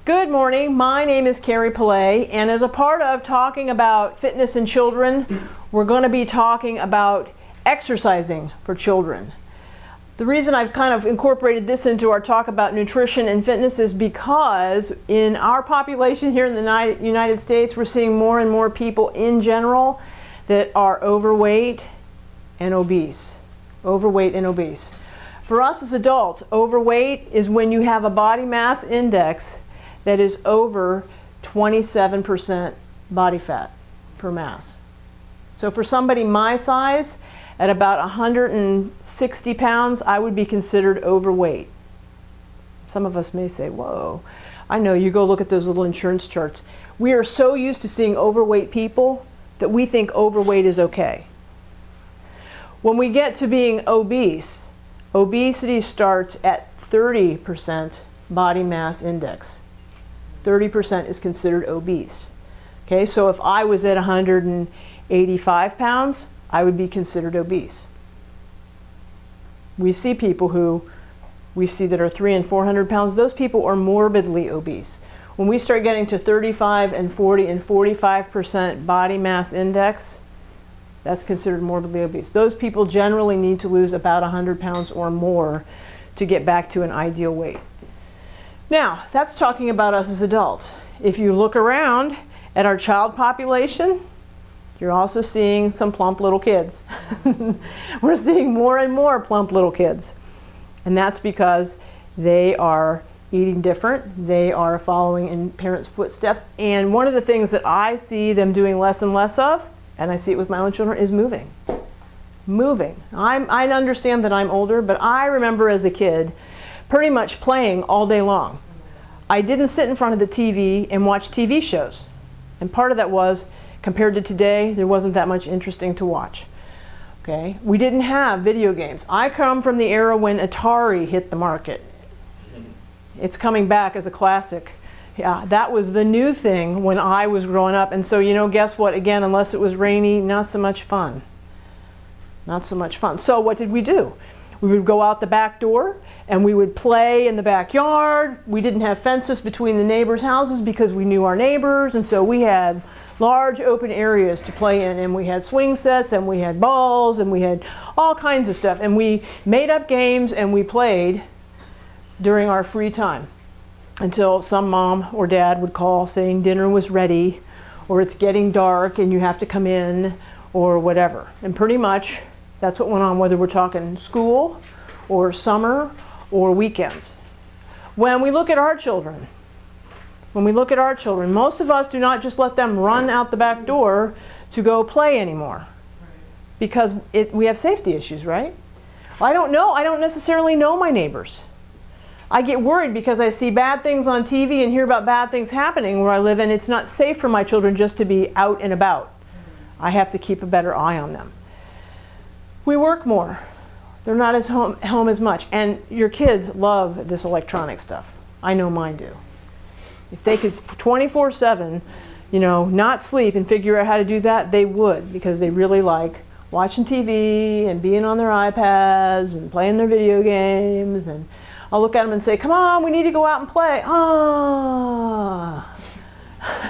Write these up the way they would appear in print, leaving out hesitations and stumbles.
Good morning, my name is Carrie Pilet, and as a part of talking about fitness in children, we're going to be talking about exercising for children. The reason I've kind of incorporated this into our talk about nutrition and fitness is because in our population here in the United States, we're seeing more and more people in general that are overweight and obese. Overweight and obese. For us as adults, overweight is when you have a body mass index that is over 27% body fat per mass. So for somebody my size, at about 160 pounds, I would be considered overweight. Some of us may say, whoa, I know, you go look at those little insurance charts. We are so used to seeing overweight people that we think overweight is okay. When we get to being obese, obesity starts at 30% body mass index. 30% is considered obese. Okay, so if I was at 185 pounds, I would be considered obese. We see people who we see that are 300 and 400 pounds. Those people are morbidly obese. When we start getting to 35 and 40 and 45% body mass index, that's considered morbidly obese. Those people generally need to lose about 100 pounds or more to get back to an ideal weight. Now, that's talking about us as adults. If you look around at our child population, you're also seeing some plump little kids. We're seeing more and more plump little kids. And that's because they are eating different. They are following in parents' footsteps. And one of the things that I see them doing less and less of, and I see it with my own children, is moving. Moving. I understand that I'm older, but I remember as a kid pretty much playing all day long. I didn't sit in front of the TV and watch TV shows. And part of that was, compared to today, there wasn't that much interesting to watch. Okay? We didn't have video games. I come from the era when Atari hit the market. It's coming back as a classic. Yeah, that was the new thing when I was growing up. And so, you know, guess what? Again, unless it was rainy, not so much fun. Not so much fun. So what did we do? We would go out the back door and we would play in the backyard. We didn't have fences between the neighbors' houses because we knew our neighbors, and so we had large open areas to play in, and we had swing sets and we had balls and we had all kinds of stuff, and we made up games and we played during our free time until some mom or dad would call saying dinner was ready, or it's getting dark and you have to come in, or whatever. And pretty much that's what went on, whether we're talking school or summer or weekends. When we look at our children, most of us do not just let them run out the back door to go play anymore because we have safety issues, right? I don't necessarily know my neighbors. I get worried because I see bad things on TV and hear about bad things happening where I live, and it's not safe for my children just to be out and about. I have to keep a better eye on them. We work more. They're not as home as much. And your kids love this electronic stuff. I know mine do. If they could 24/7, you know, not sleep and figure out how to do that, they would, because they really like watching TV and being on their iPads and playing their video games. And I'll look at them and say, come on, we need to go out and play. Ah.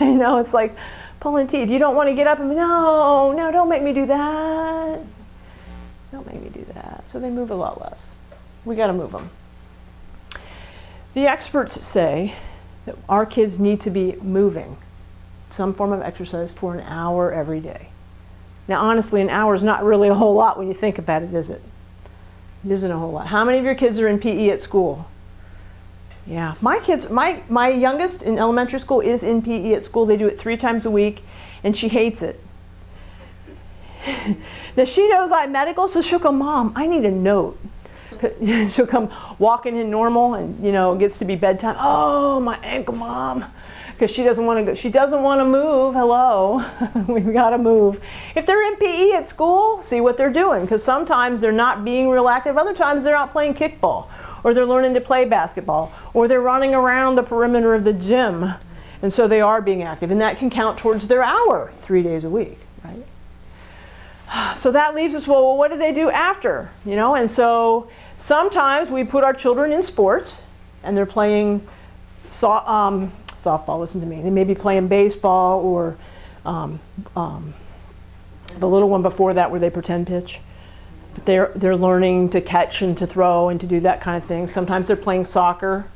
You know, it's like pulling teeth. You don't want to get up and no, don't make me do that. Don't make me do that. So they move a lot less. We got to move them. The experts say that our kids need to be moving some form of exercise for an hour every day. Now, honestly, an hour is not really a whole lot when you think about it, is it? It isn't a whole lot. How many of your kids are in PE at school? Yeah, my kids, my youngest in elementary school is in PE at school. They do it 3 times a week, and she hates it. Now she knows I'm medical, so she'll go, Mom, I need a note. She'll come walking in normal, and you know, it gets to be bedtime. Oh, my ankle, Mom, because she doesn't want to go. She doesn't want to move. Hello, we've got to move. If they're in PE at school, see what they're doing, because sometimes they're not being real active. Other times they're out playing kickball, or they're learning to play basketball, or they're running around the perimeter of the gym, and so they are being active, and that can count towards their hour 3 days a week, right? So that leaves us, well, what do they do after? You know, and so sometimes we put our children in sports, and they're playing softball, listen to me. They may be playing baseball or the little one before that where they pretend pitch. But they're learning to catch and to throw and to do that kind of thing. Sometimes they're playing soccer.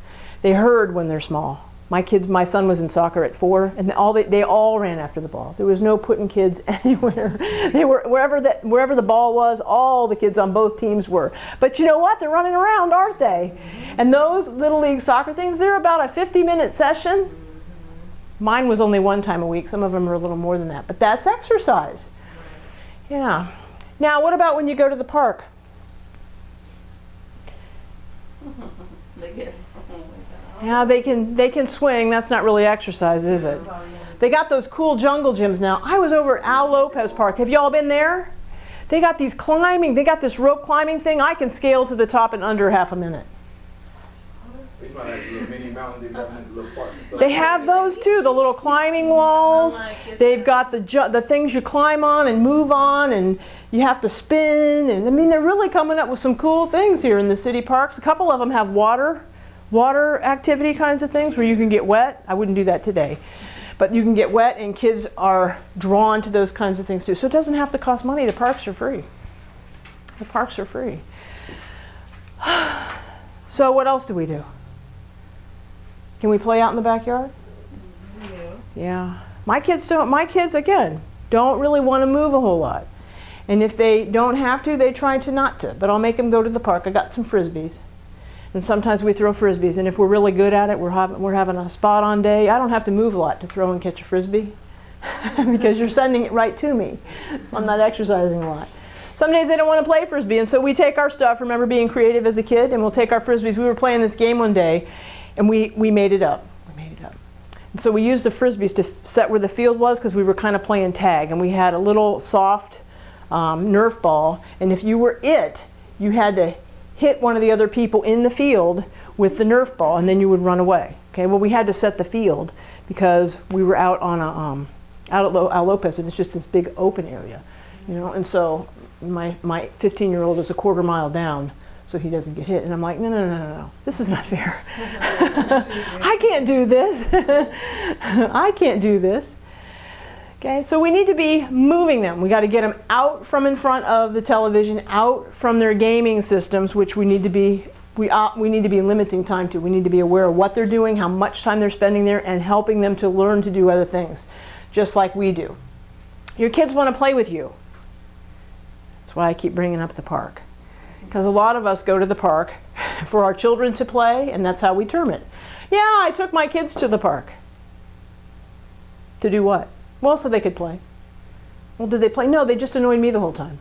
They herd when they're small. My son was in soccer at 4, and they all ran after the ball. There was no putting kids anywhere. They were wherever the ball was. All the kids on both teams were. But you know what? They're running around, aren't they? And those little league soccer things, they're about a 50-minute session. Mine was only one time a week. Some of them are a little more than that. But that's exercise. Yeah. Now, what about when you go to the park? Yeah, they can swing. That's not really exercise, is it? They got those cool jungle gyms now. I was over at Al Lopez Park. Have y'all been there? They got these climbing. They got this rope climbing thing. I can scale to the top in under half a minute. They have those too, the little climbing walls. They've got the things you climb on and move on, and you have to spin. And I mean, they're really coming up with some cool things here in the city parks. A couple of them have water activity kinds of things where you can get wet. I wouldn't do that today. But you can get wet, and kids are drawn to those kinds of things too. So it doesn't have to cost money. The parks are free. The parks are free. So what else do we do? Can we play out in the backyard? Yeah. My kids, again, don't really want to move a whole lot. And if they don't have to, they try to not to. But I'll make them go to the park. I got some Frisbees. And sometimes we throw Frisbees. And if we're really good at it, we're having a spot on day, I don't have to move a lot to throw and catch a Frisbee. Because you're sending it right to me. So I'm not exercising a lot. Some days they don't want to play Frisbee. And so we take our stuff. Remember being creative as a kid? And we'll take our Frisbees. We were playing this game one day. And we made it up. And so we used the Frisbees to set where the field was because we were kind of playing tag. And we had a little soft Nerf ball. And if you were you had to hit one of the other people in the field with the Nerf ball, and then you would run away. Okay. Well, we had to set the field because we were out on out at Al Lopez, and it's just this big open area, you know. And so my 15-year-old is a quarter mile down, so he doesn't get hit. And I'm like, no, this is not fair. I can't do this. I can't do this. Okay, so we need to be moving them. We got to get them out from in front of the television, out from their gaming systems, which we need to be limiting time to. We need to be aware of what they're doing, how much time they're spending there, and helping them to learn to do other things, just like we do. Your kids want to play with you. That's why I keep bringing up the park. Because a lot of us go to the park for our children to play, and that's how we term it. Yeah, I took my kids to the park. To do what? Well, so they could play. Well, did they play? No, they just annoyed me the whole time.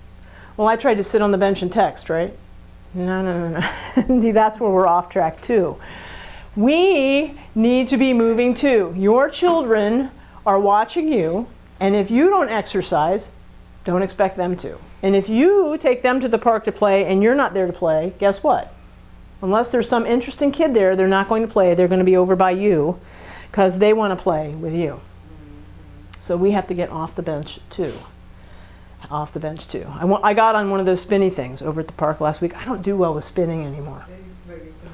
Well, I tried to sit on the bench and text, right? No. See, that's where we're off track too. We need to be moving too. Your children are watching you, and if you don't exercise, don't expect them to. And if you take them to the park to play and you're not there to play, guess what? Unless there's some interesting kid there, they're not going to play. They're going to be over by you because they want to play with you. So we have to get off the bench too. Off the bench too. I got on one of those spinny things over at the park last week. I don't do well with spinning anymore.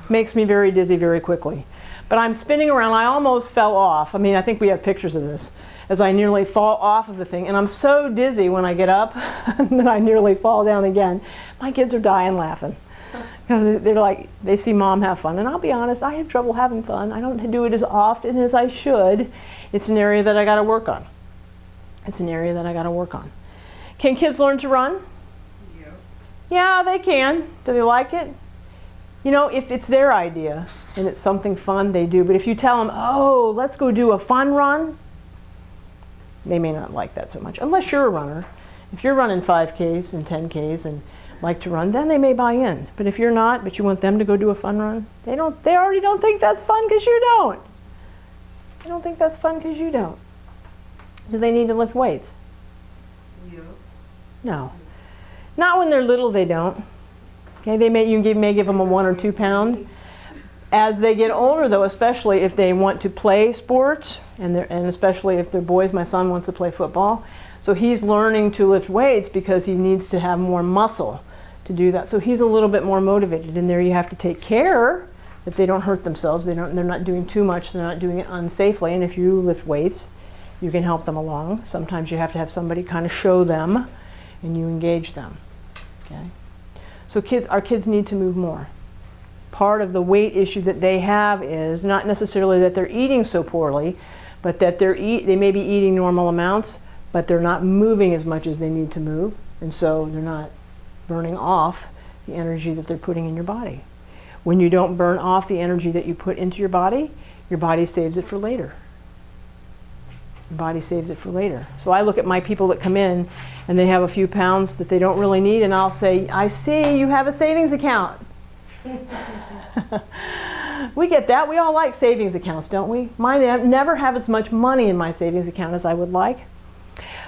Makes me very dizzy very quickly. But I'm spinning around. I almost fell off. I mean, I think we have pictures of this. As I nearly fall off of the thing. And I'm so dizzy when I get up that I nearly fall down again. My kids are dying laughing. Because they're like, they see mom have fun. And I'll be honest, I have trouble having fun. I don't do it as often as I should. It's an area that I got to work on. It's an area that I got to work on. Can kids learn to run? Yeah. Yeah, they can. Do they like it? You know, if it's their idea and it's something fun, they do. But if you tell them, oh, let's go do a fun run, they may not like that so much. Unless you're a runner. If you're running 5Ks and 10Ks and like to run, then they may buy in. But if you're not, but you want them to go do a fun run, they already don't think that's fun because you don't. They don't think that's fun because you don't. Do they need to lift weights? Yeah. No. Not when they're little, they don't. Okay, you may give them a 1 or 2 pound. As they get older, though, especially if they want to play sports, and especially if they're boys, my son wants to play football, so he's learning to lift weights because he needs to have more muscle to do that. So he's a little bit more motivated. And there you have to take care that they don't hurt themselves. They're not doing too much. They're not doing it unsafely. And if you lift weights, you can help them along. Sometimes you have to have somebody kind of show them, and you engage them. Okay. So our kids need to move more. Part of the weight issue that they have is not necessarily that they're eating so poorly, but that they may be eating normal amounts, but they're not moving as much as they need to move, and so they're not burning off the energy that they're putting in your body. When you don't burn off the energy that you put into your body saves it for later. Your body saves it for later. So I look at my people that come in and they have a few pounds that they don't really need, and I'll say, I see you have a savings account. We get that. We all like savings accounts, don't we? Mine never have as much money in my savings account as I would like.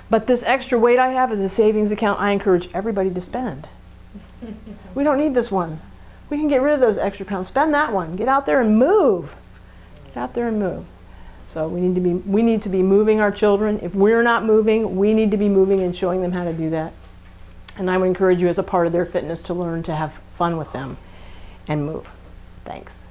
But this extra weight I have is a savings account I encourage everybody to spend. We don't need this one. We can get rid of those extra pounds. Spend that one. Get out there and move. Get out there and move. So we need to be moving our children. If we're not moving, we need to be moving and showing them how to do that. And I would encourage you as a part of their fitness to learn to have fun with them and move. Thanks.